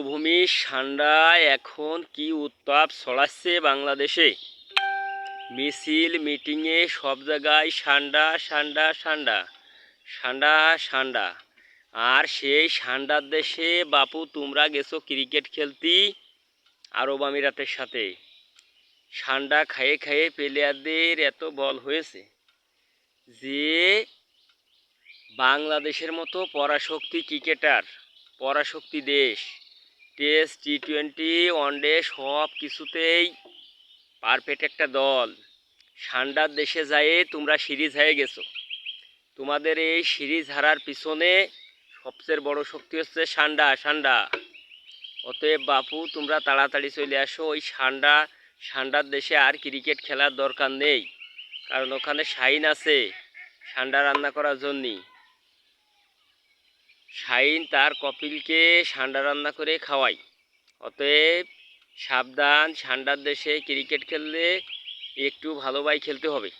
ভূমি ঠান্ডায় এখন কি উত্তাপ ছড়াচ্ছে বাংলাদেশে। মিছিল মিটিংয়ে সব জায়গায় ঠান্ডা ঠান্ডা ঠান্ডা ঠান্ডা ঠান্ডা। আর সেই ঠান্ডার দেশে বাপু তোমরা গেছো ক্রিকেট খেলতি আরব আমিরাতের সাথে। ঠান্ডা খাইয়ে খাইয়ে প্লেয়ারদের এত বল হয়েছে যে বাংলাদেশের মতো পরাশক্তি ক্রিকেটার, পরাশক্তি দেশ, টেস্ট টি-20 ওয়ানডে সব কিছুতেই পারফেক্ট একটা দল। ঠান্ডার দেশে যেয়ে তোমরা সিরিজ হেরে গেছো। তোমাদের এই সিরিজ হারার পিছনে সবচেয়ে বড় শক্তি হচ্ছে ঠান্ডা ঠান্ডা। অতএব বাপু তোমরা তাড়াতাড়ি চলে আসো। ওই ঠান্ডার দেশে আর ক্রিকেট খেলার দরকার নেই, কারণ ওখানে শাইন আছে ঠান্ডা রান্না করার জন্যে। শাইন তার কপিলকে ঠান্ডা রান্না করে খাওয়ায়। অতএব সাবধান, ঠান্ডার দেশে ক্রিকেট খেললে একটু ভালোভাবে খেলতে হবে।